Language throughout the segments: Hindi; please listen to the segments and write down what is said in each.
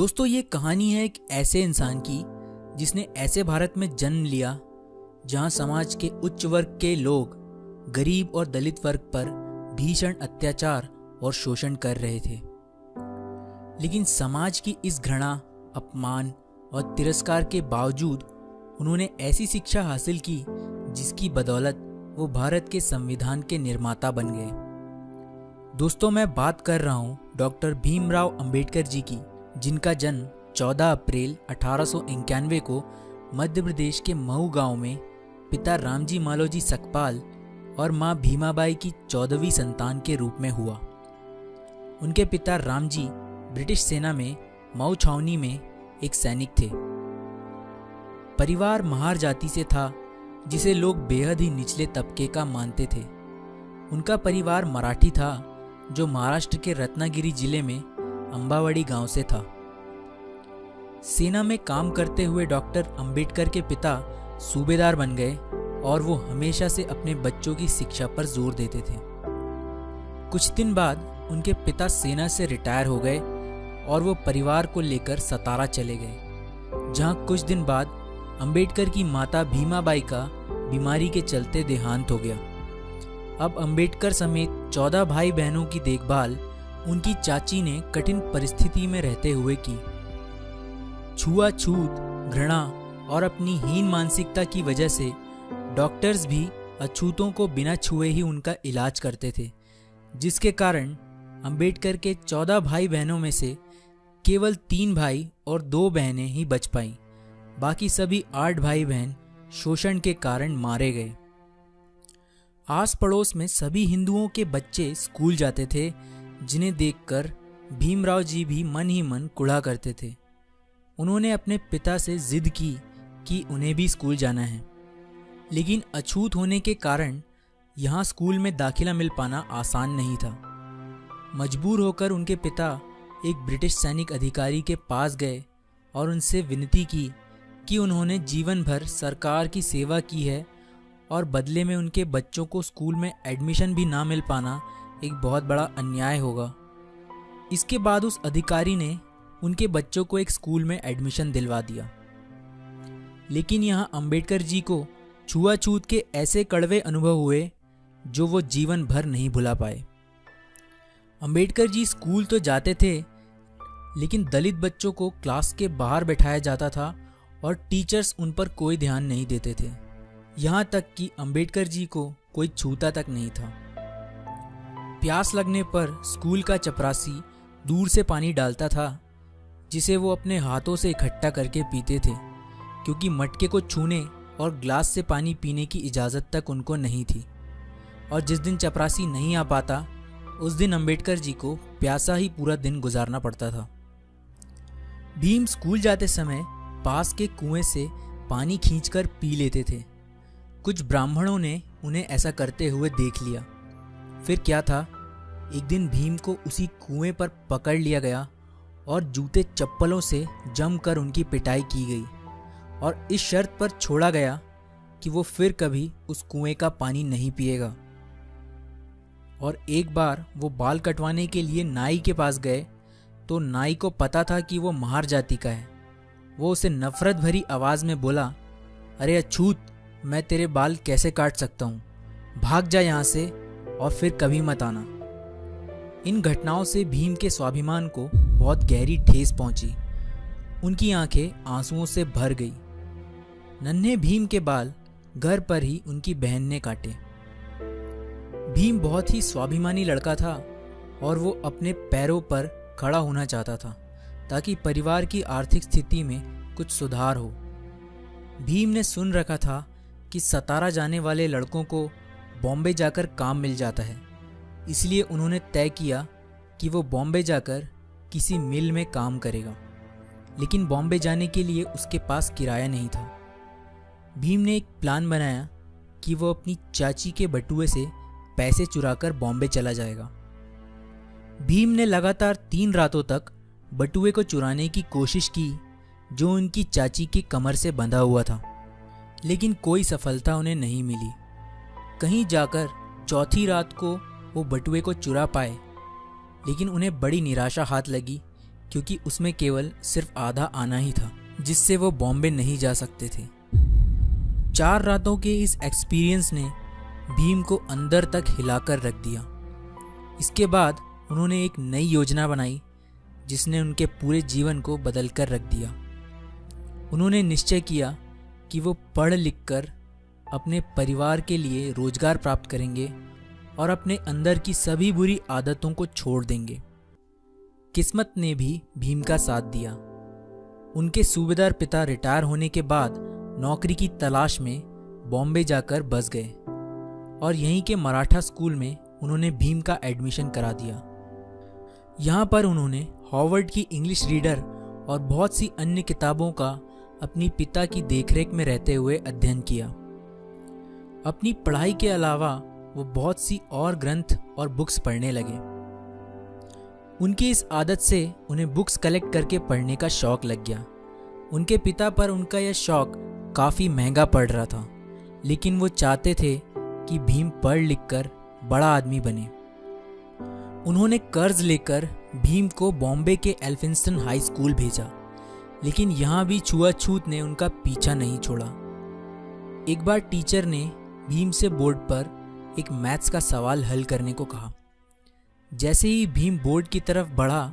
दोस्तों, ये कहानी है एक ऐसे इंसान की जिसने ऐसे भारत में जन्म लिया जहां समाज के उच्च वर्ग के लोग गरीब और दलित वर्ग पर भीषण अत्याचार और शोषण कर रहे थे। लेकिन समाज की इस घृणा, अपमान और तिरस्कार के बावजूद उन्होंने ऐसी शिक्षा हासिल की जिसकी बदौलत वो भारत के संविधान के निर्माता बन गए। दोस्तों, मैं बात कर रहा हूँ डॉक्टर भीमराव अंबेडकर जी की, जिनका जन्म 14 अप्रैल 1891 को मध्य प्रदेश के महू गांव में पिता रामजी मालोजी सकपाल और मां भीमाबाई की 14वीं संतान के रूप में हुआ। उनके पिता रामजी ब्रिटिश सेना में मऊ छावनी में एक सैनिक थे। परिवार महार जाति से था जिसे लोग बेहद ही निचले तबके का मानते थे। उनका परिवार मराठी था जो महाराष्ट्र के रत्नागिरी जिले में अंबावड़ी गांव से था। सेना में काम करते हुए डॉक्टर अंबेडकर के पिता सूबेदार बन गए और वो हमेशा से अपने बच्चों की शिक्षा पर जोर देते थे। कुछ दिन बाद उनके पिता सेना से रिटायर हो गए और वो परिवार को लेकर सतारा चले गए, जहां कुछ दिन बाद अंबेडकर की माता भीमाबाई का बीमारी के चलते देहांत हो गया। अब अंबेडकर समेत 14 भाई बहनों की देखभाल उनकी चाची ने कठिन परिस्थिति में रहते हुए की। छुआछूत, घृणा और अपनी हीन मानसिकता की वजह से डॉक्टर्स भी अछूतों को बिना छुए ही उनका इलाज करते थे, जिसके कारण अंबेडकर के 14 भाई बहनों में से केवल 3 भाई और 2 बहनें ही बच पाईं। बाकी सभी 8 भाई बहन शोषण के कारण मारे गए। आस पड़ोस में सभी हिंदुओं के बच्चे स्कूल जाते थे, जिन्हें देखकर भीमराव जी भी मन ही मन कुढ़ा करते थे। उन्होंने अपने पिता से जिद की कि उन्हें भी स्कूल जाना है, लेकिन अछूत होने के कारण यहाँ स्कूल में दाखिला मिल पाना आसान नहीं था। मजबूर होकर उनके पिता एक ब्रिटिश सैनिक अधिकारी के पास गए और उनसे विनती की कि उन्होंने जीवन भर सरकार की सेवा की है और बदले में उनके बच्चों को स्कूल में एडमिशन भी ना मिल पाना एक बहुत बड़ा अन्याय होगा। इसके बाद उस अधिकारी ने उनके बच्चों को एक स्कूल में एडमिशन दिलवा दिया। लेकिन यहाँ अंबेडकर जी को छुआछूत के ऐसे कड़वे अनुभव हुए जो वो जीवन भर नहीं भुला पाए। अंबेडकर जी स्कूल तो जाते थे, लेकिन दलित बच्चों को क्लास के बाहर बैठाया जाता था और टीचर्स उन पर कोई ध्यान नहीं देते थे। यहाँ तक कि अंबेडकर जी को कोई छूता तक नहीं था। प्यास लगने पर स्कूल का चपरासी दूर से पानी डालता था, जिसे वो अपने हाथों से इकट्ठा करके पीते थे, क्योंकि मटके को छूने और ग्लास से पानी पीने की इजाज़त तक उनको नहीं थी। और जिस दिन चपरासी नहीं आ पाता, उस दिन अंबेडकर जी को प्यासा ही पूरा दिन गुजारना पड़ता था। भीम स्कूल जाते समय पास के कुएं से पानी खींचकर पी लेते थे। कुछ ब्राह्मणों ने उन्हें ऐसा करते हुए देख लिया। फिर क्या था, एक दिन भीम को उसी कुएं पर पकड़ लिया गया और जूते चप्पलों से जमकर उनकी पिटाई की गई और इस शर्त पर छोड़ा गया कि वो फिर कभी उस कुएं का पानी नहीं पिएगा। और एक बार वो बाल कटवाने के लिए नाई के पास गए तो नाई को पता था कि वो महार जाति का है। वो उसे नफरत भरी आवाज़ में बोला, अरे अछूत, मैं तेरे बाल कैसे काट सकता हूँ, भाग जा यहाँ से और फिर कभी मत आना। इन घटनाओं से भीम के स्वाभिमान को बहुत गहरी ठेस पहुंची। उनकी आंखें आंसुओं से भर गई। नन्हे भीम के बाल घर पर ही उनकी बहन ने काटे। भीम बहुत ही स्वाभिमानी लड़का था और वो अपने पैरों पर खड़ा होना चाहता था ताकि परिवार की आर्थिक स्थिति में कुछ सुधार हो। भीम ने सुन रखा था कि सतारा जाने वाले लड़कों को बॉम्बे जाकर काम मिल जाता है, इसलिए उन्होंने तय किया कि वो बॉम्बे जाकर किसी मिल में काम करेगा। लेकिन बॉम्बे जाने के लिए उसके पास किराया नहीं था। भीम ने एक प्लान बनाया कि वो अपनी चाची के बटुए से पैसे चुराकर बॉम्बे चला जाएगा। भीम ने लगातार 3 रातों तक बटुए को चुराने की कोशिश की जो उनकी चाची की कमर से बंधा हुआ था, लेकिन कोई सफलता उन्हें नहीं मिली। कहीं जाकर चौथी रात को वो बटुए को चुरा पाए, लेकिन उन्हें बड़ी निराशा हाथ लगी क्योंकि उसमें केवल सिर्फ आधा आना ही था, जिससे वो बॉम्बे नहीं जा सकते थे। 4 रातों के इस एक्सपीरियंस ने भीम को अंदर तक हिलाकर रख दिया। इसके बाद उन्होंने एक नई योजना बनाई जिसने उनके पूरे जीवन को बदल कर रख दिया। उन्होंने निश्चय किया कि वो पढ़ लिख कर अपने परिवार के लिए रोजगार प्राप्त करेंगे और अपने अंदर की सभी बुरी आदतों को छोड़ देंगे। किस्मत ने भी भीम का साथ दिया। उनके सूबेदार पिता रिटायर होने के बाद नौकरी की तलाश में बॉम्बे जाकर बस गए और यहीं के मराठा स्कूल में उन्होंने भीम का एडमिशन करा दिया। यहाँ पर उन्होंने हॉवर्ड की इंग्लिश रीडर और बहुत सी अन्य किताबों का अपनी पिता की देखरेख में रहते हुए अध्ययन किया। अपनी पढ़ाई के अलावा वो बहुत सी और ग्रंथ और बुक्स पढ़ने लगे। उनकी इस आदत से उन्हें बुक्स कलेक्ट करके पढ़ने का शौक लग गया। उनके पिता पर उनका यह शौक काफ़ी महंगा पड़ रहा था, लेकिन वो चाहते थे कि भीम पढ़ लिख कर बड़ा आदमी बने। उन्होंने कर्ज लेकर भीम को बॉम्बे के एल्फिंस्टन हाई स्कूल भेजा, लेकिन यहाँ भी छुआछूत ने उनका पीछा नहीं छोड़ा। एक बार टीचर ने भीम से बोर्ड पर एक मैथ्स का सवाल हल करने को कहा। जैसे ही भीम बोर्ड की तरफ बढ़ा,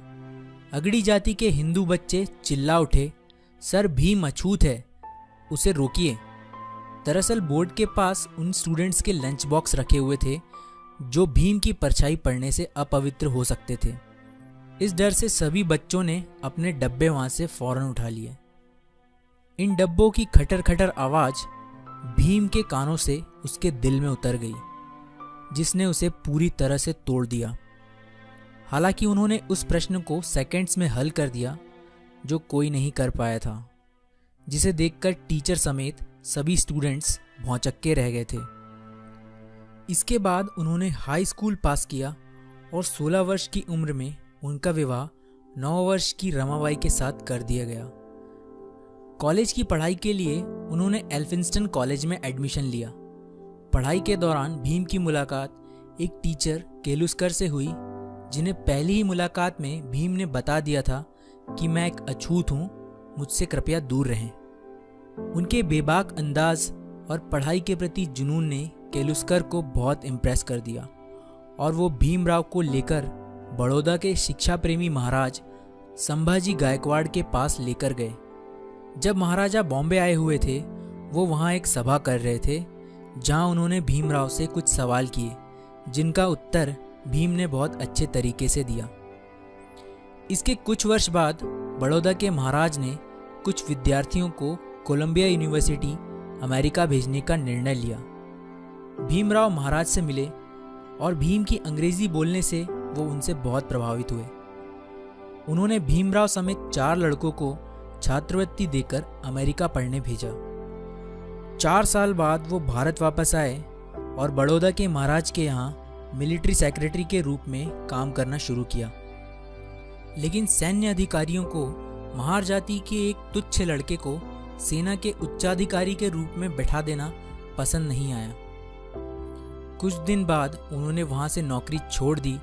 अगड़ी जाति के हिंदू बच्चे चिल्ला उठे, सर भीम अछूत है, उसे रोकिए। दरअसल बोर्ड के पास उन स्टूडेंट्स के लंच बॉक्स रखे हुए थे जो भीम की परछाई पड़ने से अपवित्र हो सकते थे। इस डर से सभी बच्चों ने अपने डब्बे वहां से फौरन उठा लिए। इन डब्बों की खटर खटर आवाज भीम के कानों से उसके दिल में उतर गई, जिसने उसे पूरी तरह से तोड़ दिया। हालांकि उन्होंने उस प्रश्न को सेकंड्स में हल कर दिया जो कोई नहीं कर पाया था, जिसे देखकर टीचर समेत सभी स्टूडेंट्स भौंचक्के रह गए थे। इसके बाद उन्होंने हाई स्कूल पास किया और 16 वर्ष की उम्र में उनका विवाह 9 वर्ष की रमाबाई के साथ कर दिया गया। कॉलेज की पढ़ाई के लिए उन्होंने एल्फिंस्टन कॉलेज में एडमिशन लिया। पढ़ाई के दौरान भीम की मुलाकात एक टीचर केलुस्कर से हुई, जिन्हें पहली ही मुलाकात में भीम ने बता दिया था कि मैं एक अछूत हूँ, मुझसे कृपया दूर रहें। उनके बेबाक अंदाज और पढ़ाई के प्रति जुनून ने केलुस्कर को बहुत इम्प्रेस कर दिया और वो भीमराव को लेकर बड़ौदा के शिक्षा प्रेमी महाराज संभाजी गायकवाड़ के पास लेकर गए। जब महाराजा बॉम्बे आए हुए थे, वो वहाँ एक सभा कर रहे थे जहाँ उन्होंने भीमराव से कुछ सवाल किए, जिनका उत्तर भीम ने बहुत अच्छे तरीके से दिया। इसके कुछ वर्ष बाद बड़ौदा के महाराज ने कुछ विद्यार्थियों को कोलंबिया यूनिवर्सिटी अमेरिका भेजने का निर्णय लिया। भीमराव महाराज से मिले और भीम की अंग्रेजी बोलने से वो उनसे बहुत प्रभावित हुए। उन्होंने भीमराव समेत 4 लड़कों को छात्रवृत्ति देकर अमेरिका पढ़ने भेजा। 4 साल बाद वो भारत वापस आए और बड़ौदा के महाराज के यहाँ मिलिट्री सेक्रेटरी के रूप में काम करना शुरू किया। लेकिन सैन्य अधिकारियों को महार जाति के एक तुच्छ लड़के को सेना के उच्चाधिकारी के रूप में बैठा देना पसंद नहीं आया। कुछ दिन बाद उन्होंने वहां से नौकरी छोड़ दी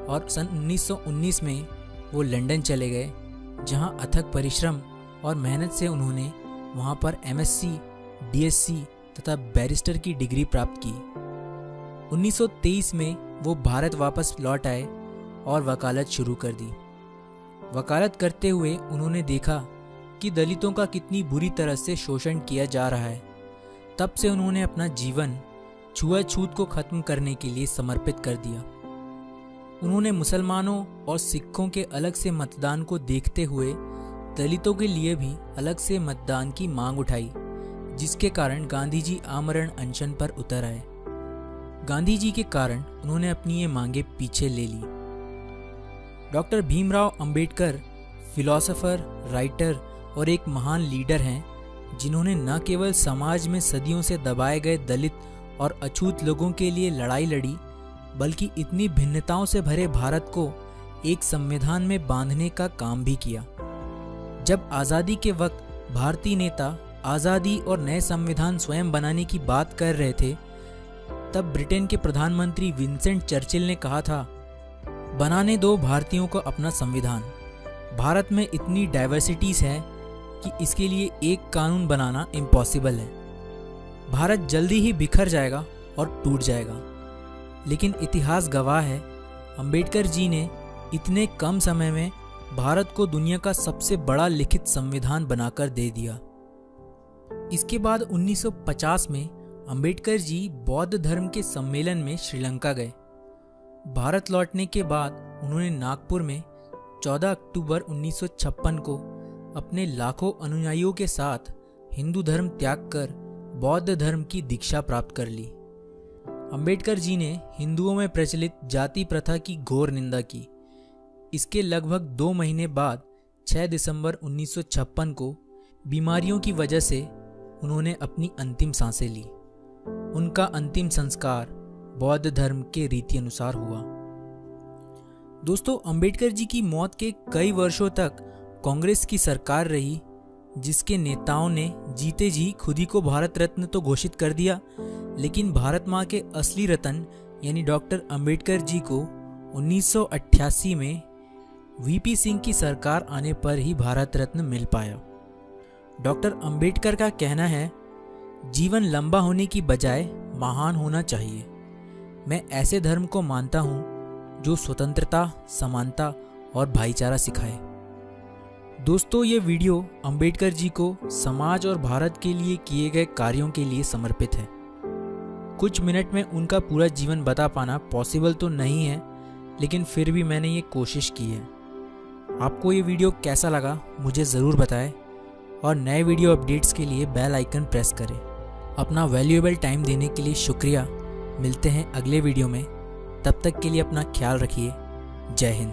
और सन 1919 में वो लंदन चले गए, जहां अथक परिश्रम और मेहनत से उन्होंने वहां पर एमएससी, डीएससी तथा बैरिस्टर की डिग्री प्राप्त की। 1923 में वो भारत वापस लौट आए और वकालत शुरू कर दी। वकालत करते हुए उन्होंने देखा कि दलितों का कितनी बुरी तरह से शोषण किया जा रहा है। तब से उन्होंने अपना जीवन छुआछूत को खत्म करने के लिए समर्पित कर दिया। उन्होंने मुसलमानों और सिखों के अलग से मतदान को देखते हुए दलितों के लिए भी अलग से मतदान की मांग उठाई, जिसके कारण गांधी जी आमरण अनशन पर उतर आए। गांधी जी के कारण उन्होंने अपनी ये मांगे पीछे ले ली। Doctor Bhimrao Ambedkar philosopher, writer और एक महान लीडर हैं, जिन्होंने न केवल समाज में सदियों से दबाए गए दलित और अछूत लोगों के लिए लड़ाई लड़ी, बल्कि इतनी भिन्नताओं से भरे भारत को एक संविधान में बांधने का काम भी किया। जब आज़ादी के वक्त भारतीय नेता आज़ादी और नए संविधान स्वयं बनाने की बात कर रहे थे, तब ब्रिटेन के प्रधानमंत्री विंसेंट चर्चिल ने कहा था, बनाने दो भारतीयों को अपना संविधान, भारत में इतनी डाइवर्सिटीज़ है कि इसके लिए एक कानून बनाना इम्पॉसिबल है। भारत जल्दी ही बिखर जाएगा और टूट जाएगा। लेकिन इतिहास गवाह है, अंबेडकर जी ने इतने कम समय में भारत को दुनिया का सबसे बड़ा लिखित संविधान बनाकर दे दिया। इसके बाद 1950 में अंबेडकर जी बौद्ध धर्म के सम्मेलन में श्रीलंका गए। भारत लौटने के बाद उन्होंने नागपुर में 14 अक्टूबर 1956 को अपने लाखों अनुयायियों के साथ हिंदू धर्म त्याग कर बौद्ध धर्म की दीक्षा प्राप्त कर ली। अंबेडकर जी ने हिंदुओं में प्रचलित जाति प्रथा की घोर निंदा की। इसके लगभग 2 महीने बाद 6 दिसंबर 1956 को बीमारियों की वजह से उन्होंने अपनी अंतिम सांसें ली। उनका अंतिम संस्कार बौद्ध धर्म के रीति अनुसार हुआ। दोस्तों, अंबेडकर जी की मौत के कई वर्षों तक कांग्रेस की सरकार रही, जिसके नेताओं ने जीते जी खुद ही को भारत रत्न तो घोषित कर दिया, लेकिन भारत माँ के असली रतन यानी डॉक्टर अंबेडकर जी को 1988 में वीपी सिंह की सरकार आने पर ही भारत रत्न मिल पाया। डॉक्टर अंबेडकर का कहना है, जीवन लंबा होने की बजाय महान होना चाहिए। मैं ऐसे धर्म को मानता हूँ जो स्वतंत्रता, समानता और भाईचारा सिखाए। दोस्तों, ये वीडियो अंबेडकर जी को समाज और भारत के लिए किए गए कार्यों के लिए समर्पित है। कुछ मिनट में उनका पूरा जीवन बता पाना पॉसिबल तो नहीं है, लेकिन फिर भी मैंने ये कोशिश की है। आपको ये वीडियो कैसा लगा मुझे ज़रूर बताएं और नए वीडियो अपडेट्स के लिए बेल आइकन प्रेस करें। अपना वैल्यूएबल टाइम देने के लिए शुक्रिया। मिलते हैं अगले वीडियो में, तब तक के लिए अपना ख्याल रखिए। जय हिंद।